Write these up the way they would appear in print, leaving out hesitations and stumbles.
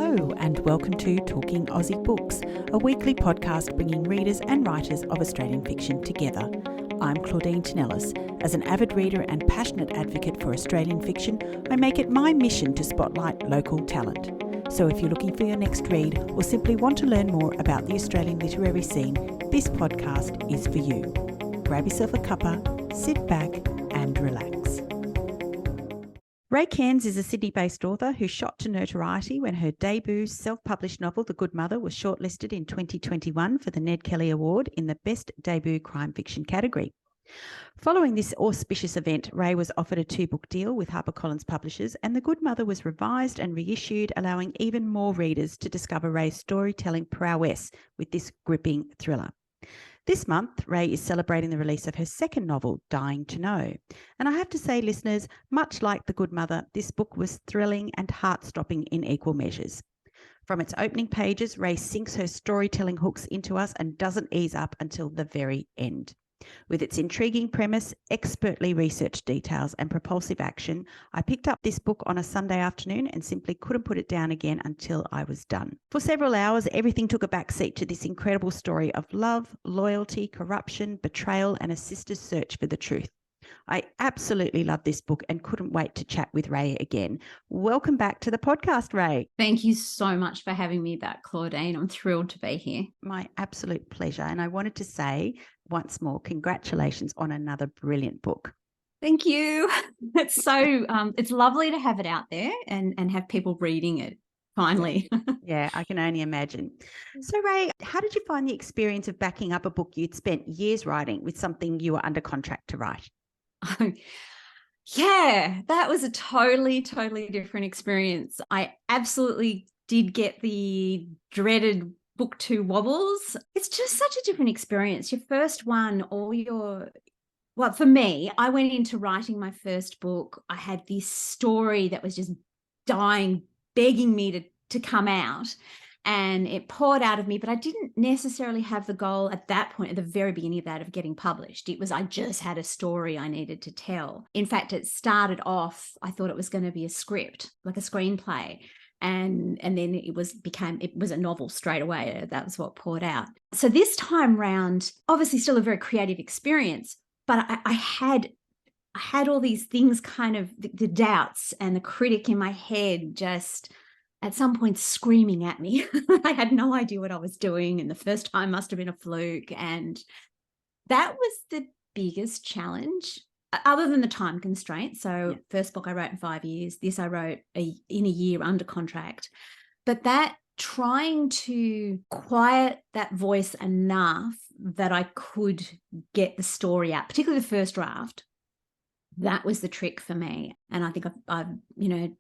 Hello and welcome to Talking Aussie Books, a weekly podcast bringing readers and writers of Australian fiction together. I'm Claudine Tinellis. As an avid reader and passionate advocate for Australian fiction, I make it my mission to spotlight local talent. So if you're looking for your next read or simply want to learn more about the Australian literary scene, this podcast is for you. Grab yourself a cuppa, sit back and relax. Rae Cairns is a Sydney-based author who shot to notoriety when her debut self-published novel, The Good Mother, was shortlisted in 2021 for the Ned Kelly Award in the Best Debut Crime Fiction category. Following this auspicious event, Rae was offered a 2-book deal with HarperCollins publishers, and The Good Mother was revised and reissued, allowing even more readers to discover Rae's storytelling prowess with this gripping thriller. This month, Rae is celebrating the release of her second novel, Dying to Know. And I have to say, listeners, much like The Good Mother, this book was thrilling and heart-stopping in equal measures. From its opening pages, Rae sinks her storytelling hooks into us and doesn't ease up until the very end. With its intriguing premise, expertly researched details, and propulsive action, I picked up this book on a Sunday afternoon and simply couldn't put it down again until I was done. For several hours, everything took a backseat to this incredible story of love, loyalty, corruption, betrayal, and a sister's search for the truth. I absolutely love this book and couldn't wait to chat with Rae again. Welcome back to the podcast, Rae. Thank you so much for having me back, Claudine. I'm thrilled to be here. My absolute pleasure. And I wanted to say once more, congratulations on another brilliant book. Thank you. It's so, it's lovely to have it out there and have people reading it finally. Yeah, I can only imagine. So, Rae, how did you find the experience of backing up a book you'd spent years writing with something you were under contract to write? Yeah, that was a totally different experience. I absolutely did get the dreaded book 2 wobbles. It's just such a different experience. Your first one, well, for me, I went into writing my first book. I had this story that was just dying, begging me to come out. And it poured out of me, but I didn't necessarily have the goal at that point, at the very beginning of that, of getting published. It was, I just had a story I needed to tell. In fact, it started off, I thought it was going to be a script, like a screenplay. And then it was a novel straight away. That was what poured out. So this time round, obviously still a very creative experience, but I had all these things, kind of the doubts and the critic in my head just at some point screaming at me. I had no idea what I was doing, and the first time must have been a fluke. And that was the biggest challenge, other than the time constraint. So First book I wrote in 5 years. This I wrote in a year under contract. But that trying to quiet that voice enough that I could get the story out, particularly the first draft, that was the trick for me. And I think I've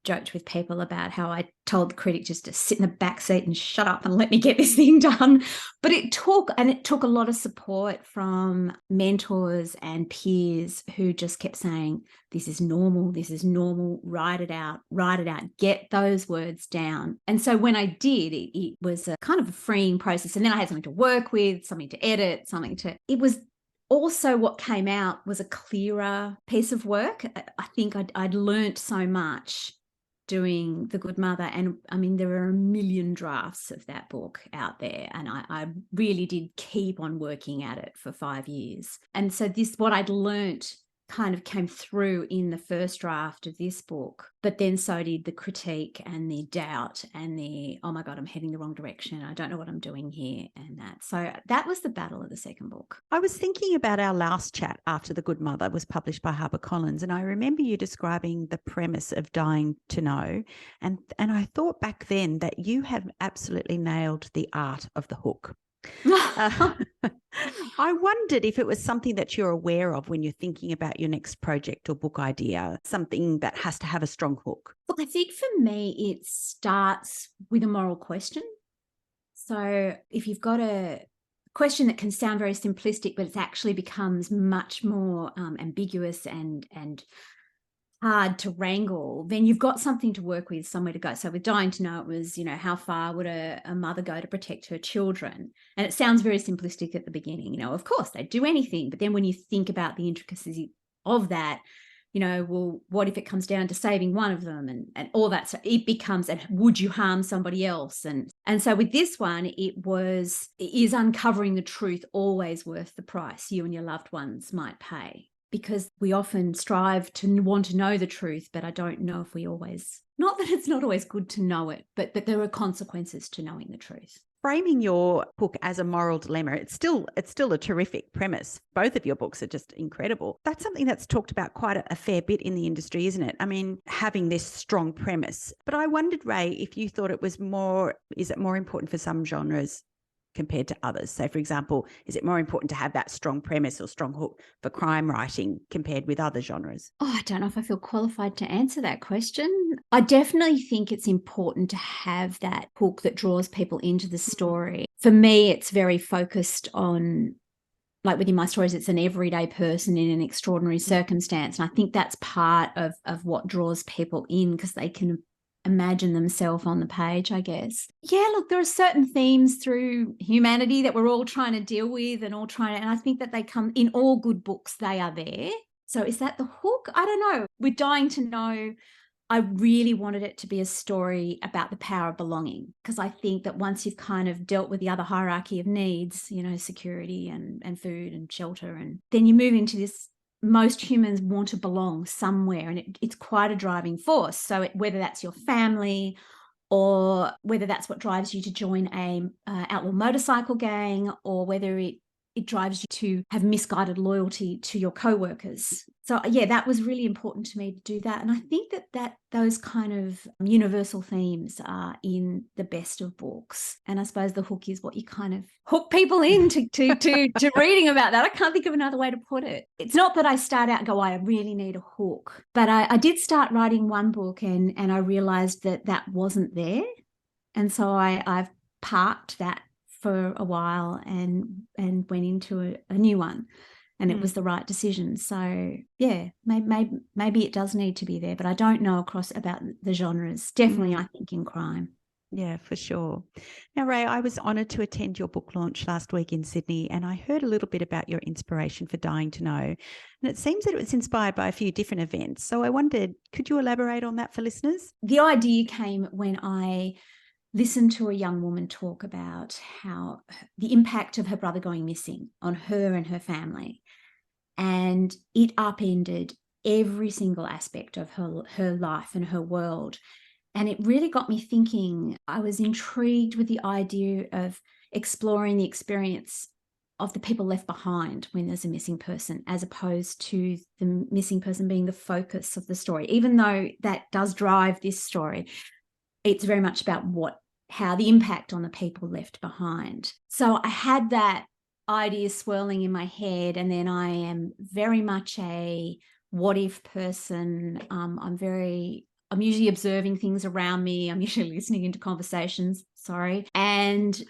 joked with people about how I told the critic just to sit in the back seat and shut up and let me get this thing done. But it took a lot of support from mentors and peers who just kept saying, this is normal, write it out, get those words down. And so when I did, it was a kind of a freeing process. And then I had something to work with, something to edit, it was also what came out was a clearer piece of work. I think I'd learnt so much doing The Good Mother. And I mean, there are a million drafts of that book out there. And I really did keep on working at it for 5 years. And so what I'd learnt kind of came through in the first draft of this book, but then so did the critique and the doubt and the, oh my God, I'm heading the wrong direction. I don't know what I'm doing here, and that. So that was the battle of the second book. I was thinking about our last chat after The Good Mother was published by HarperCollins, and I remember you describing the premise of Dying to Know. And I thought back then that you have absolutely nailed the art of the hook. I wondered if it was something that you're aware of when you're thinking about your next project or book idea, something that has to have a strong hook. Look, I think for me, it starts with a moral question. So if you've got a question that can sound very simplistic, but it actually becomes much more ambiguous and hard to wrangle, then you've got something to work with, somewhere to go. So with Dying to Know, it was, how far would a mother go to protect her children? And it sounds very simplistic at the beginning, of course they'd do anything. But then when you think about the intricacies of that, well, what if it comes down to saving one of them and all that? So it becomes, and would you harm somebody else? And so with this one, is uncovering the truth always worth the price you and your loved ones might pay? Because we often strive to want to know the truth, but I don't know if we always, not that it's not always good to know it, but there are consequences to knowing the truth. Framing your book as a moral dilemma, it's still a terrific premise. Both of your books are just incredible. That's something that's talked about quite a fair bit in the industry, isn't it? I mean, having this strong premise. But I wondered, Rae, if you thought is it more important for some genres compared to others? So, for example, is it more important to have that strong premise or strong hook for crime writing compared with other genres? Oh, I don't know if I feel qualified to answer that question. I definitely think it's important to have that hook that draws people into the story. For me, it's very focused on, like within my stories, it's an everyday person in an extraordinary circumstance. And I think that's part of what draws people in, because they can imagine themselves on the page, I guess. Yeah, look, there are certain themes through humanity that we're all trying to deal with and I think that they come in all good books, they are there. So is that the hook? I don't know. With Dying to Know, I really wanted it to be a story about the power of belonging, because I think that once you've kind of dealt with the other hierarchy of needs, security and food and shelter, and then you move into this, most humans want to belong somewhere, and it's quite a driving force. So whether that's your family, or whether that's what drives you to join a outlaw motorcycle gang, or whether it drives you to have misguided loyalty to your co-workers. So yeah, that was really important to me to do that. And I think that those kind of universal themes are in the best of books. And I suppose the hook is what you kind of hook people into to reading about that. I can't think of another way to put it. It's not that I start out and go, I really need a hook. But I did start writing one book and I realized that wasn't there. And so I've parked that for a while and went into a new one, and it was the right decision. So yeah, maybe it does need to be there, but I don't know about the genres. Definitely, I think in crime. Yeah, for sure. Now, Rae, I was honoured to attend your book launch last week in Sydney, and I heard a little bit about your inspiration for Dying to Know. And it seems that it was inspired by a few different events. So I wondered, could you elaborate on that for listeners? The idea came when I listened to a young woman talk about how the impact of her brother going missing on her and her family. And it upended every single aspect of her life and her world. And it really got me thinking. I was intrigued with the idea of exploring the experience of the people left behind when there's a missing person, as opposed to the missing person being the focus of the story. Even though that does drive this story, it's very much about how the impact on the people left behind. So I had that idea swirling in my head, and then I am very much a what if person. I'm usually observing things around me. I'm usually listening into conversations, and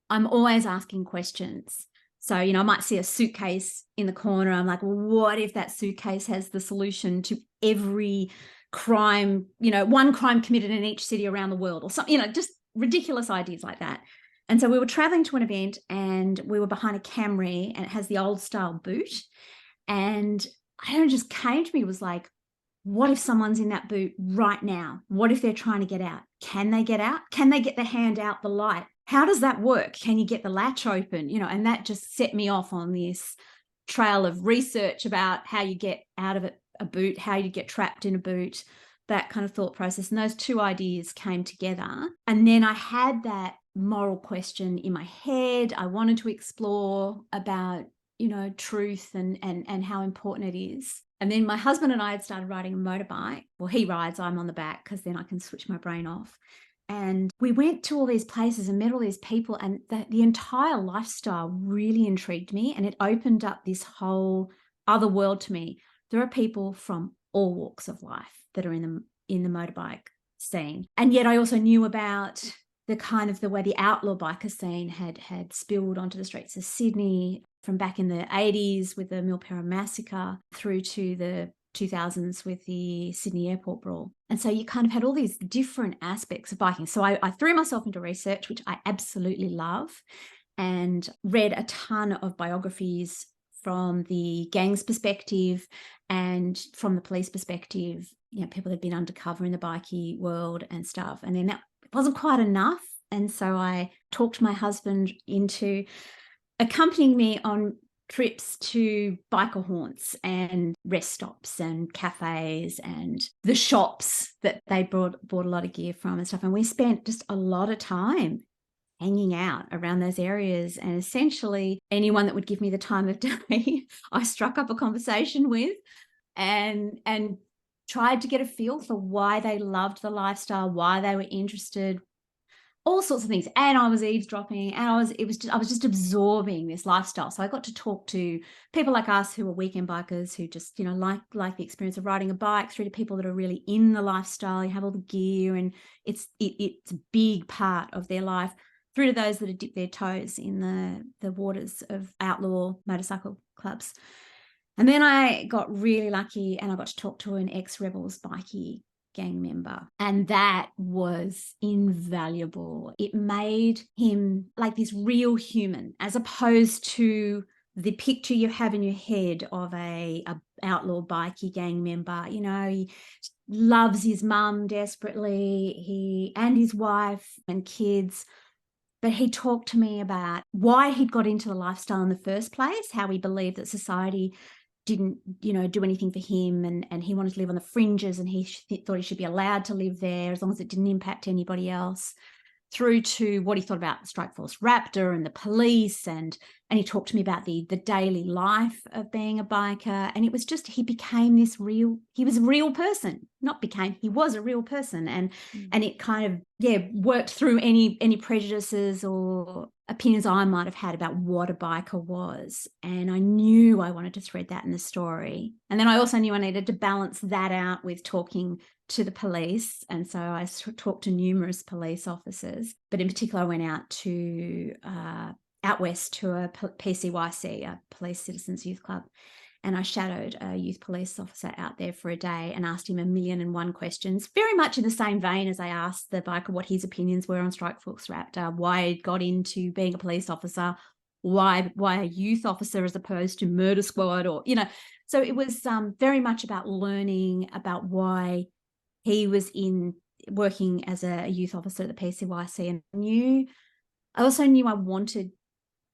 I'm always asking questions. So, I might see a suitcase in the corner. I'm like, well, what if that suitcase has the solution to every crime, one crime committed in each city around the world, or something, just ridiculous ideas like that. And so we were traveling to an event, and we were behind a Camry, and it has the old style boot. And I don't know, it just came to me, was like, what if someone's in that boot right now? What if they're trying to get out? Can they get out? Can they get their hand out the light? How does that work? Can you get the latch open? And that just set me off on this trail of research about how you get out of a boot, how you get trapped in a boot, that kind of thought process. And those two ideas came together. And then I had that moral question in my head. I wanted to explore about, truth and how important it is. And then my husband and I had started riding a motorbike. Well, he rides, I'm on the back, because then I can switch my brain off. And we went to all these places and met all these people, and the entire lifestyle really intrigued me, and it opened up this whole other world to me. There are people from all walks of life that are in the motorbike scene. And yet I also knew about the way the outlaw biker scene had spilled onto the streets of Sydney from back in the 80s with the Milperra massacre through to the 2000s with the Sydney airport brawl. And so you kind of had all these different aspects of biking. So I threw myself into research, which I absolutely love, and read a ton of biographies from the gang's perspective and from the police perspective, you know, people that had been undercover in the bikie world and stuff. And then that wasn't quite enough. And so I talked my husband into accompanying me on trips to biker haunts and rest stops and cafes and the shops that they bought a lot of gear from and stuff. And we spent just a lot of time hanging out around those areas. And essentially anyone that would give me the time of day, I struck up a conversation with and tried to get a feel for why they loved the lifestyle, why they were interested, all sorts of things. And I was eavesdropping, and I was just absorbing this lifestyle. So I got to talk to people like us who are weekend bikers who just, you know, like the experience of riding a bike, through to people that are really in the lifestyle. You have all the gear and it's a big part of their life, through to those that have dipped their toes in the waters of outlaw motorcycle clubs. And then I got really lucky and I got to talk to an ex-Rebels bikie gang member, and that was invaluable. It made him like this real human, as opposed to the picture you have in your head of a outlaw bikie gang member. You know, he loves his mum desperately, and his wife and kids. But he talked to me about why he'd got into the lifestyle in the first place, how he believed that society didn't, you know, do anything for him, and he wanted to live on the fringes, and he thought he should be allowed to live there as long as it didn't impact anybody else, through to what he thought about the Strike Force Raptor and the police, and he talked to me about the daily life of being a biker. And it was just, he was a real person, he was a real person. And it kind of, worked through any prejudices or opinions I might have had about what a biker was. And I knew I wanted to thread that in the story. And then I also knew I needed to balance that out with talking to the police. And so I talked to numerous police officers, but in particular, I went out west to a PCYC, a Police Citizens Youth Club. And I shadowed a youth police officer out there for a day and asked him 1,000,001 questions, very much in the same vein as I asked the biker what his opinions were on Strike Force Raptor, why he got into being a police officer, why a youth officer as opposed to murder squad, or, you know. So it was very much about learning about why he was working as a youth officer at the PCYC. And I also knew I wanted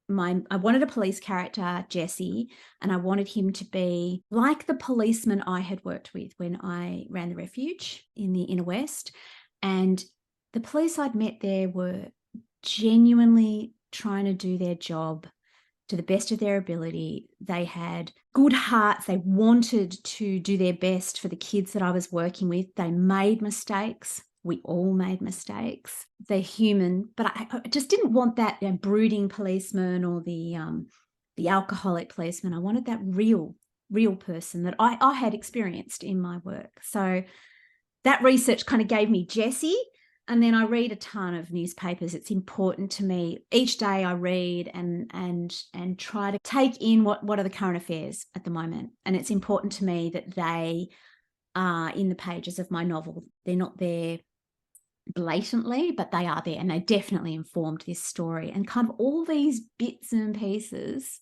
a police character, Jesse, and I wanted him to be like the policeman I had worked with when I ran the refuge in the inner west. And the police I'd met there were genuinely trying to do their job to the best of their ability. They had good hearts. They wanted to do their best for the kids that I was working with. They made mistakes. We all made mistakes. They're human, but I just didn't want that brooding policeman or the alcoholic policeman. I wanted that real person that I had experienced in my work. So that research kind of gave me Jesse. And then I read a ton of newspapers. It's important to me. Each day I read and try to take in what are the current affairs at the moment. And it's important to me that they are in the pages of my novel. They're not there blatantly, but they are there, and they definitely informed this story. And kind of all these bits and pieces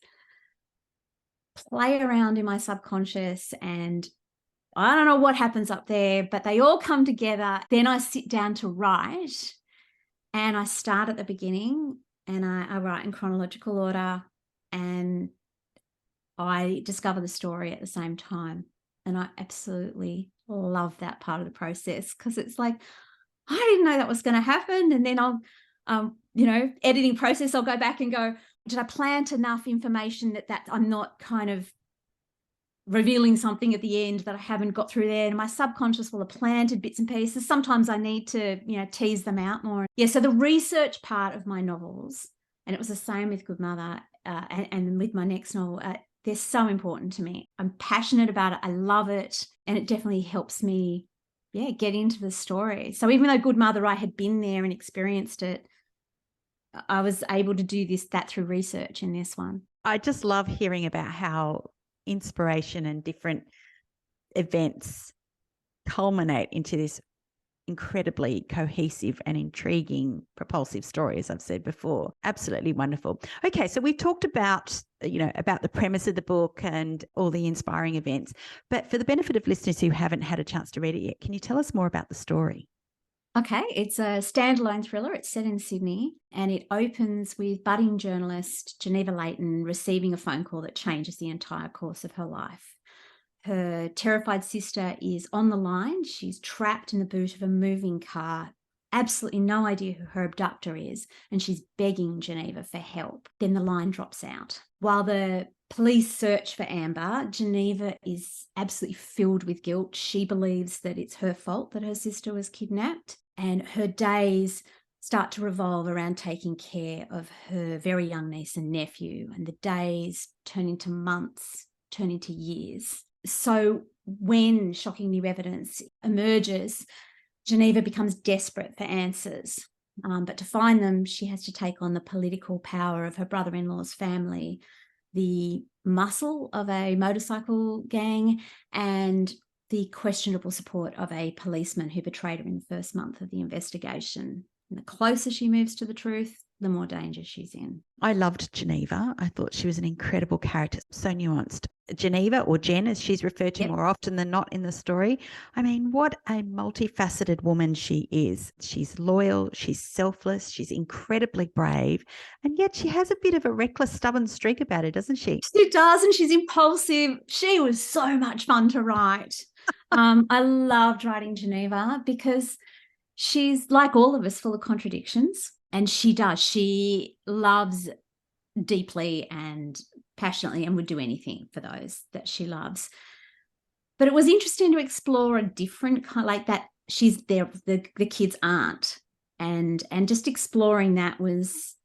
play around in my subconscious, and I don't know what happens up there, but they all come together. Then I sit down to write, and I start at the beginning, and I write in chronological order, and I discover the story at the same time. And I absolutely love that part of the process, because it's like, I didn't know that was going to happen. And then I'll, editing process, I'll go back and go, did I plant enough information that I'm not kind of revealing something at the end that I haven't got through there? And my subconscious will have planted bits and pieces. Sometimes I need to, tease them out more. Yeah, so the research part of my novels, and it was the same with Good Mother and with my next novel, they're so important to me. I'm passionate about it. I love it. And it definitely helps me get into the story. So even though Good Mother, I had been there and experienced it, I was able to do that through research in this one. I just love hearing about how inspiration and different events culminate into this incredibly cohesive and intriguing, propulsive story, as I've said before. Absolutely wonderful. Okay, so we've talked about, about the premise of the book and all the inspiring events. But for the benefit of listeners who haven't had a chance to read it yet, can you tell us more about the story? Okay, it's a standalone thriller. It's set in Sydney, and it opens with budding journalist Geneva Layton receiving a phone call that changes the entire course of her life. Her terrified sister is on the line. She's trapped in the boot of a moving car, absolutely no idea who her abductor is, and she's begging Geneva for help. Then the line drops out. While the police search for Amber, Geneva is absolutely filled with guilt. She believes that it's her fault that her sister was kidnapped, and her days start to revolve around taking care of her very young niece and nephew, and the days turn into months, turn into years. So when shocking new evidence emerges, Geneva becomes desperate for answers. But to find them, she has to take on the political power of her brother-in-law's family, the muscle of a motorcycle gang, and the questionable support of a policeman who betrayed her in the first month of the investigation. And the closer she moves to the truth, the more danger she's in. I loved Geneva. I thought she was an incredible character, so nuanced. Geneva, or Jen, as she's referred to more often than not in the story. I mean, what a multifaceted woman she is. She's loyal, she's selfless, she's incredibly brave, and yet she has a bit of a reckless, stubborn streak about her, doesn't she? She does, and she's impulsive. She was so much fun to write. I loved writing Geneva because she's, like all of us, full of contradictions. And she loves deeply and passionately and would do anything for those that she loves. But it was interesting to explore a different kind, like that she's the kid's aunt, and just exploring that was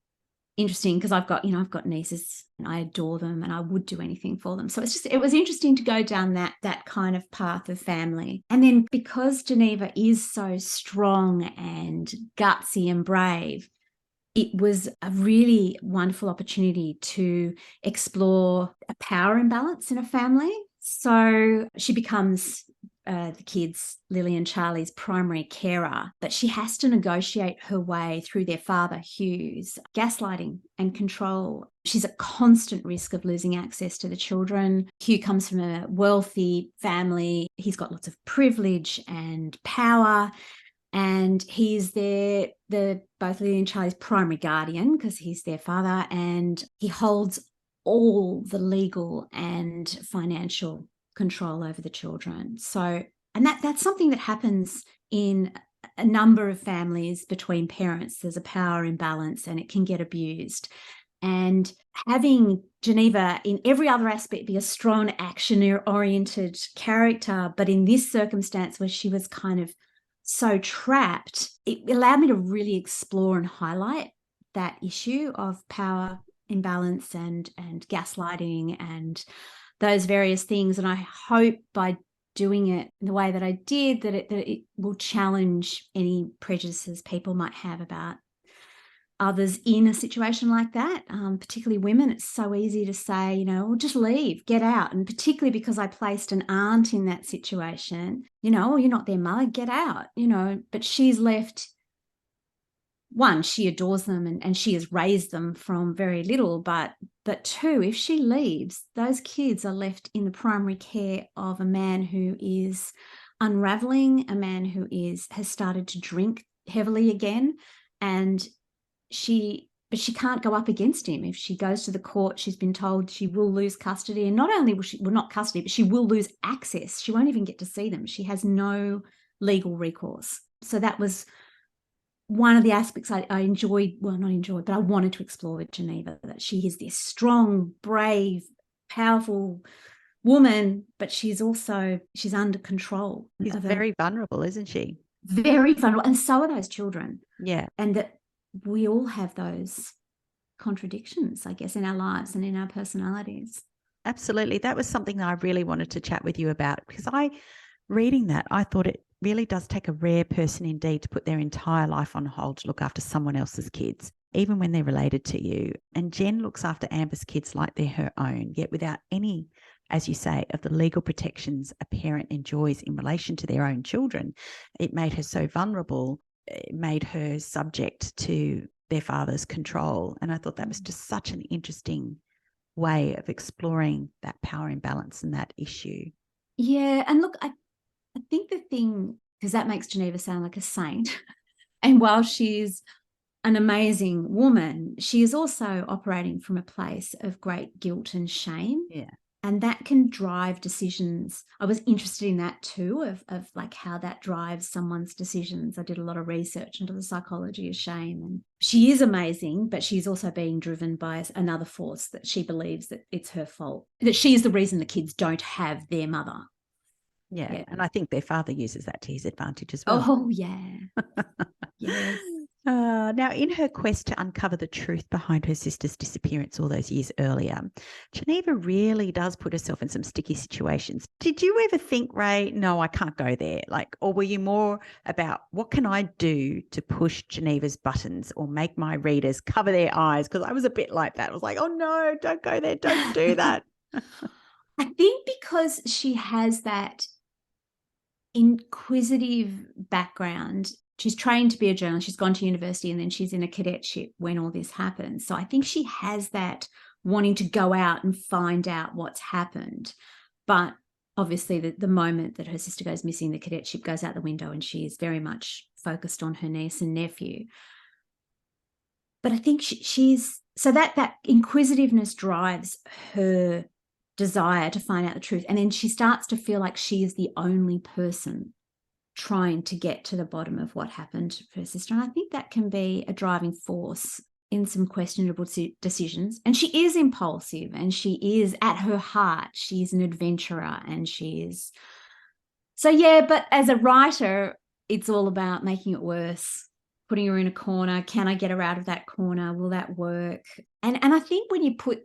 interesting because I've got nieces and I adore them and I would do anything for them. So it was interesting to go down that kind of path of family. And then because Geneva is so strong and gutsy and brave, it was a really wonderful opportunity to explore a power imbalance in a family. So she becomes the kids, Lily and Charlie's primary carer, but she has to negotiate her way through their father, Hugh's gaslighting and control. She's at constant risk of losing access to the children. Hugh comes from a wealthy family. He's got lots of privilege and power, and he's both Lily and Charlie's primary guardian because he's their father, and he holds all the legal and financial control over the children. So, and that's something that happens in a number of families between parents. There's a power imbalance and it can get abused. And having Geneva in every other aspect be a strong action-oriented character, but in this circumstance where she was kind of so trapped, it allowed me to really explore and highlight that issue of power imbalance and gaslighting and those various things. And I hope by doing it in the way that I did, that it will challenge any prejudices people might have about others in a situation like that, particularly women. It's so easy to say, well, just leave, get out. And particularly because I placed an aunt in that situation, oh, you're not their mother, get out, but she's left. One, she adores them and she has raised them from very little, but two, if she leaves, those kids are left in the primary care of a man who is unraveling, a man who has started to drink heavily again, and she can't go up against him. If she goes to the court, she's been told she will lose custody, and not only will she not custody, but she will lose access. She won't even get to see them. She has no legal recourse. So that was one of the aspects I enjoyed, well, not enjoyed, but I wanted to explore with Geneva, that she is this strong, brave, powerful woman, but she's under control. She's very vulnerable, isn't she? Very vulnerable. And so are those children. Yeah. And that we all have those contradictions, I guess, in our lives and in our personalities. Absolutely. That was something that I really wanted to chat with you about, because reading that, I thought it really does take a rare person indeed to put their entire life on hold to look after someone else's kids, even when they're related to you. And Jen looks after Amber's kids like they're her own, yet without any as you say, of the legal protections a parent enjoys in relation to their own children. It made her so vulnerable. It made her subject to their father's control. And I thought that was just such an interesting way of exploring that power imbalance and that issue. Yeah. And look, I think the thing, because that makes Geneva sound like a saint. And while she's an amazing woman, she is also operating from a place of great guilt and shame. Yeah. And that can drive decisions. I was interested in that too, of like how that drives someone's decisions. I did a lot of research into the psychology of shame. And she is amazing, but she's also being driven by another force that she believes that it's her fault, that she is the reason the kids don't have their mother. Yeah. And I think their father uses that to his advantage as well. Oh, yeah. Yes. Now, in her quest to uncover the truth behind her sister's disappearance all those years earlier, Geneva really does put herself in some sticky situations. Did you ever think, Rae, no, I can't go there? Like, or were you more about what can I do to push Geneva's buttons or make my readers cover their eyes? Because I was a bit like that. I was like, oh no, don't go there. Don't do that. I think because she has that inquisitive background. She's trained to be a journalist. She's gone to university and then she's in a cadetship when all this happens. So I think she has that wanting to go out and find out what's happened. But obviously the moment that her sister goes missing, the cadetship goes out the window and she is very much focused on her niece and nephew. But I think she's so that inquisitiveness drives her desire to find out the truth. And then she starts to feel like she is the only person trying to get to the bottom of what happened for her sister. And I think that can be a driving force in some questionable decisions. And she is impulsive and she is, at her heart, she's an adventurer and she is. So, yeah, but as a writer, it's all about making it worse, putting her in a corner. Can I get her out of that corner? Will that work? And I think when you put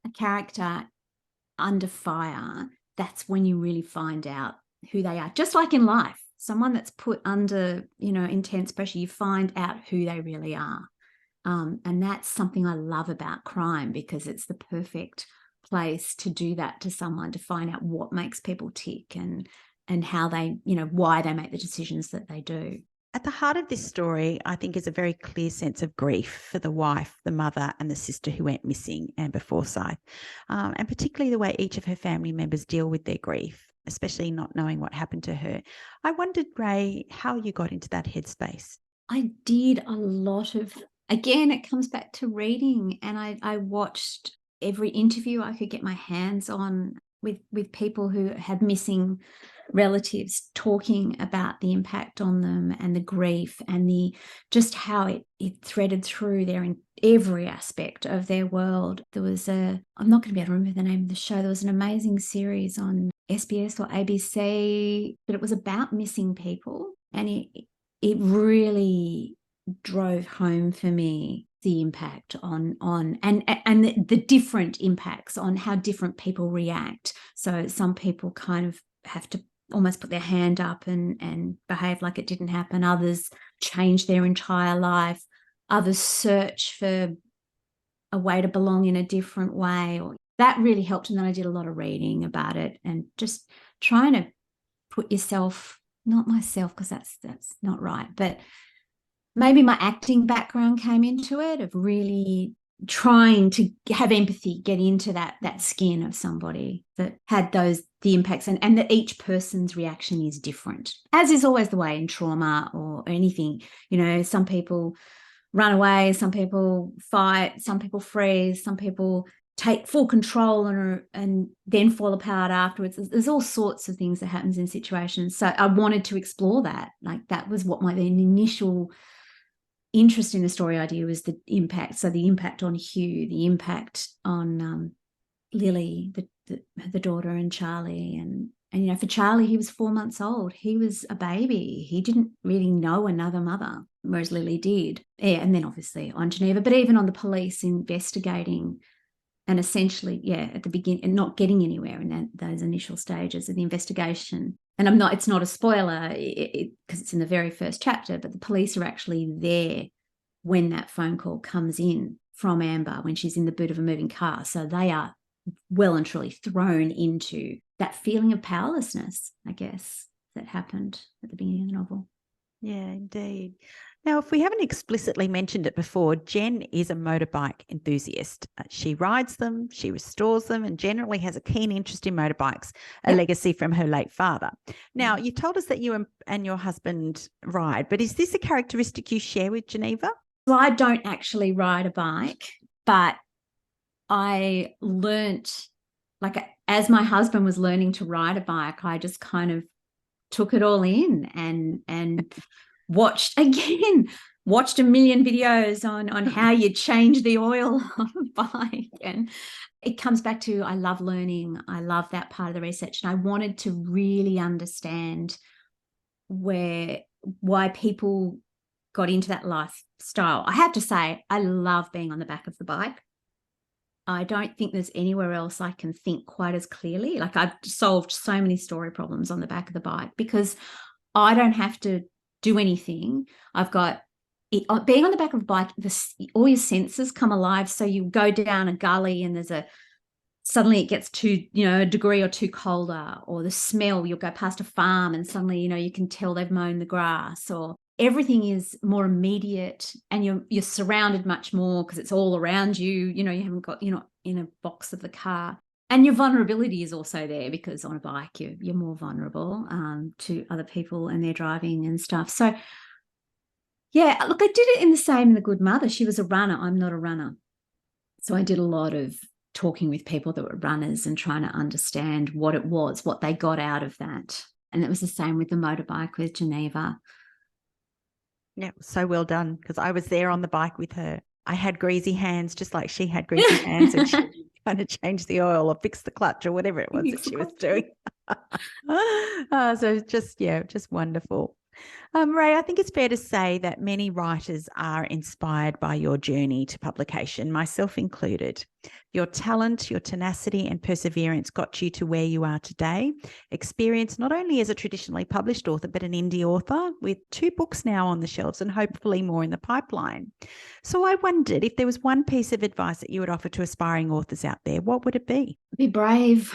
a character under fire, that's when you really find out who they are. Just like in life, someone that's put under, intense pressure, you find out who they really are. And that's something I love about crime, because it's the perfect place to do that to someone, to find out what makes people tick and how they, why they make the decisions that they do. At the heart of this story, I think, is a very clear sense of grief for the wife, the mother, and the sister who went missing, Amber Forsyth, and particularly the way each of her family members deal with their grief, especially not knowing what happened to her. I wondered, Rae, how you got into that headspace. I did a lot of, again, it comes back to reading, and I watched every interview I could get my hands on with people who had missing relatives, talking about the impact on them and the grief and just how it threaded through in every aspect of their world. There was I'm not going to be able to remember the name of the show. There was an amazing series on SBS or ABC, but it was about missing people, and it really drove home for me the impact on and the different impacts on how different people react. So some people kind of have to almost put their hand up and behave like it didn't happen. Others change their entire life. Others search for a way to belong in a different way. That really helped. And then I did a lot of reading about it and just trying to put yourself, not myself, because that's not right, but maybe my acting background came into it, of really trying to have empathy, get into that skin of somebody that had the impacts, and that each person's reaction is different, as is always the way in trauma or anything. Some people run away, some people fight, some people freeze, some people take full control and then fall apart afterwards. There's all sorts of things that happens in situations. So I wanted to explore that. Like, that was what my initial interest in the story idea was, the impact. So the impact on Hugh, the impact on Lily, the daughter, and Charlie. And for Charlie, he was 4 months old. He was a baby. He didn't really know another mother, whereas Lily did. Yeah, and then obviously on Geneva, but even on the police investigating and essentially, at the beginning, and not getting anywhere in those initial stages of the investigation. And it's not a spoiler because it's in the very first chapter, but the police are actually there when that phone call comes in from Amber, when she's in the boot of a moving car. So they are well and truly thrown into that feeling of powerlessness, I guess, that happened at the beginning of the novel. Yeah, indeed. Now, if we haven't explicitly mentioned it before, Jen is a motorbike enthusiast. She rides them, she restores them, and generally has a keen interest in motorbikes, a legacy from her late father. Now, you told us that you and your husband ride, but is this a characteristic you share with Geneva? Well, I don't actually ride a bike, but I learnt, like, as my husband was learning to ride a bike, I just kind of took it all in and watched a million videos on how you change the oil on a bike. And it comes back to, I love learning. I love that part of the research. And I wanted to really understand why people got into that lifestyle. I have to say, I love being on the back of the bike. I don't think there's anywhere else I can think quite as clearly. Like, I've solved so many story problems on the back of the bike because I don't have to do anything. I've got it, being on the back of a bike, all your senses come alive. So you go down a gully and suddenly it gets too, a degree or two colder, or the smell, you'll go past a farm and suddenly, you can tell they've mown the grass, or everything is more immediate, and you're surrounded much more because it's all around you. You're not in a box of the car. And your vulnerability is also there because on a bike, you're more vulnerable to other people and their driving and stuff. So, yeah, look, I did it in The Good Mother. She was a runner. I'm not a runner. So I did a lot of talking with people that were runners and trying to understand what it was, what they got out of that. And it was the same with the motorbike with Geneva. Yeah, so well done, because I was there on the bike with her. I had greasy hands, just like she had greasy hands, and she kind of changed the oil or fix the clutch or whatever it was that she was doing. So just wonderful. Rae, I think it's fair to say that many writers are inspired by your journey to publication, myself included. Your talent, your tenacity and perseverance got you to where you are today. Experience not only as a traditionally published author, but an indie author with 2 books now on the shelves and hopefully more in the pipeline. So I wondered, if there was one piece of advice that you would offer to aspiring authors out there, what would it be? Be brave.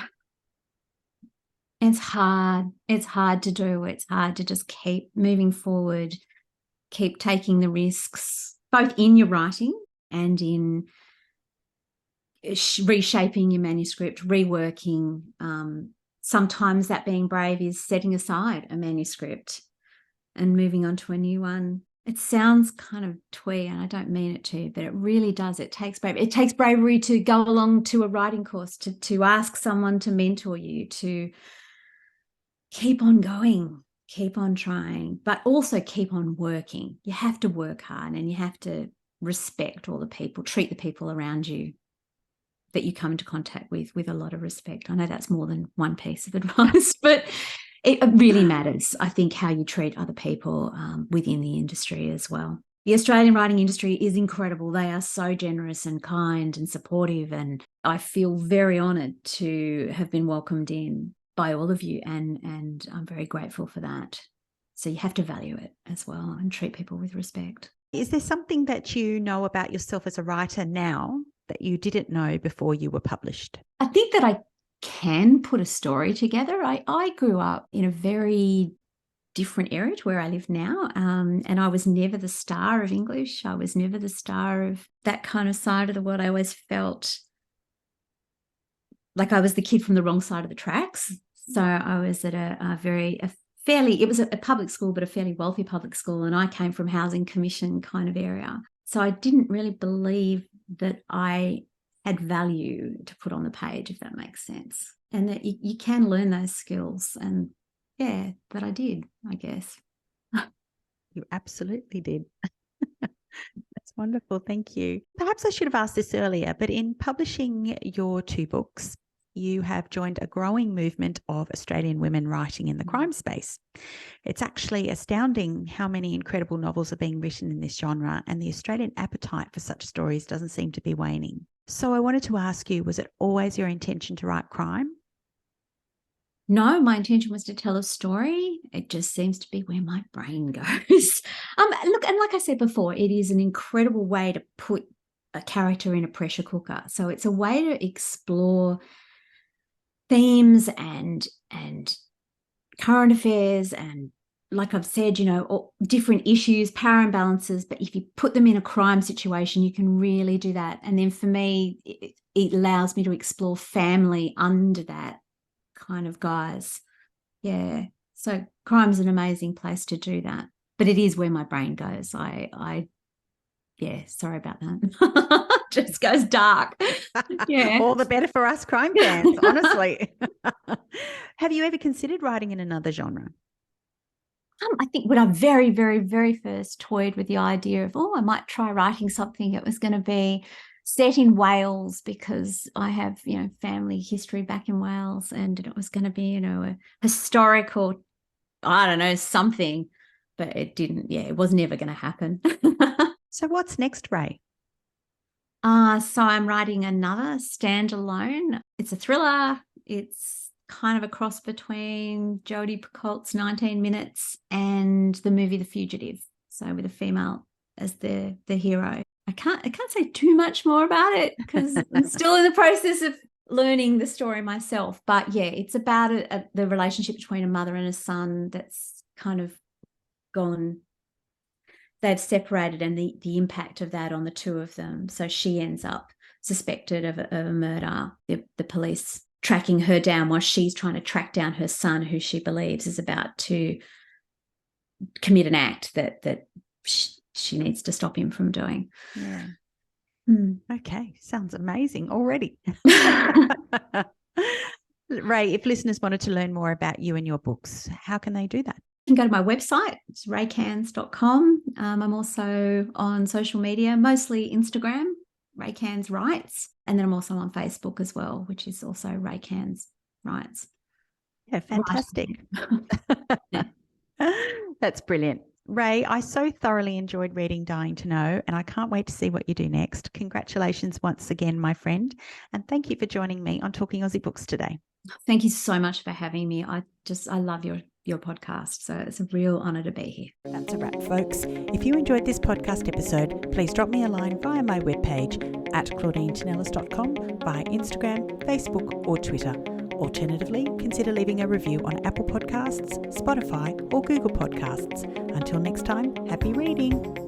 It's hard. It's hard to do. It's hard to just keep moving forward, keep taking the risks, both in your writing and in reshaping your manuscript, reworking. Sometimes that being brave is setting aside a manuscript and moving on to a new one. It sounds kind of twee, and I don't mean it to, but it really does. It takes bravery. It takes bravery to go along to a writing course, to ask someone to mentor you, to keep on going, keep on trying, but also keep on working. You have to work hard, and you have to respect all the people, treat the people around you that you come into contact with a lot of respect. I know that's more than one piece of advice, but it really matters, I think, how you treat other people within the industry as well. The Australian writing industry is incredible. They are so generous and kind and supportive, and I feel very honoured to have been welcomed in by all of you, and I'm very grateful for that. So you have to value it as well and treat people with respect. Is there something that you know about yourself as a writer now that you didn't know before you were published? I think that I can put a story together. I grew up in a very different area to where I live now, and I was never the star of English. I was never the star of that kind of side of the world. I always felt like I was the kid from the wrong side of the tracks. So I was at it was a public school, but a fairly wealthy public school, and I came from housing commission kind of area. So I didn't really believe that I had value to put on the page, if that makes sense, and that you can learn those skills. And yeah, but I did, I guess. You absolutely did. That's wonderful. Thank you. Perhaps I should have asked this earlier, but in publishing your 2 books, you have joined a growing movement of Australian women writing in the crime space. It's actually astounding how many incredible novels are being written in this genre, and the Australian appetite for such stories doesn't seem to be waning. So I wanted to ask you, was it always your intention to write crime? No, my intention was to tell a story. It just seems to be where my brain goes. Look, and like I said before, it is an incredible way to put a character in a pressure cooker. So it's a way to explore themes and current affairs and, like I've said, different issues, power imbalances. But if you put them in a crime situation, you can really do that. And then for me, it allows me to explore family under that kind of guise. Yeah. So crime is an amazing place to do that. But it is where my brain goes. Yeah, sorry about that. Just goes dark. Yeah. All the better for us crime fans, honestly. Have you ever considered writing in another genre? I think when I very, very, very first toyed with the idea of, I might try writing something, it was going to be set in Wales, because I have, family history back in Wales, and it was going to be, a historical, I don't know, something, but it didn't. Yeah, it was never going to happen. So what's next, Rae? So I'm writing another standalone. It's a thriller. It's kind of a cross between Jodie Picoult's 19 Minutes and the movie The Fugitive. So with a female as the hero. I can't say too much more about it because I'm still in the process of learning the story myself. But yeah, it's about the relationship between a mother and a son that's kind of gone. They've separated, and the impact of that on the two of them. So she ends up suspected of a murder. The police tracking her down while she's trying to track down her son, who she believes is about to commit an act that she needs to stop him from doing. Yeah. Okay. Sounds amazing already. Rae, if listeners wanted to learn more about you and your books, how can they do that? You can go to my website. It's raecairns.com. I'm also on social media, mostly Instagram, Rae Cairns Writes. And then I'm also on Facebook as well, which is also Rae Cairns Writes. Yeah, fantastic. That's brilliant. Rae, I so thoroughly enjoyed reading Dying to Know, and I can't wait to see what you do next. Congratulations once again, my friend. And thank you for joining me on Talking Aussie Books today. Thank you so much for having me. I love your podcast. So it's a real honour to be here. That's a wrap, folks. If you enjoyed this podcast episode, please drop me a line via my webpage at claudinetinellis.com, via Instagram, Facebook or Twitter. Alternatively, consider leaving a review on Apple Podcasts, Spotify or Google Podcasts. Until next time, happy reading.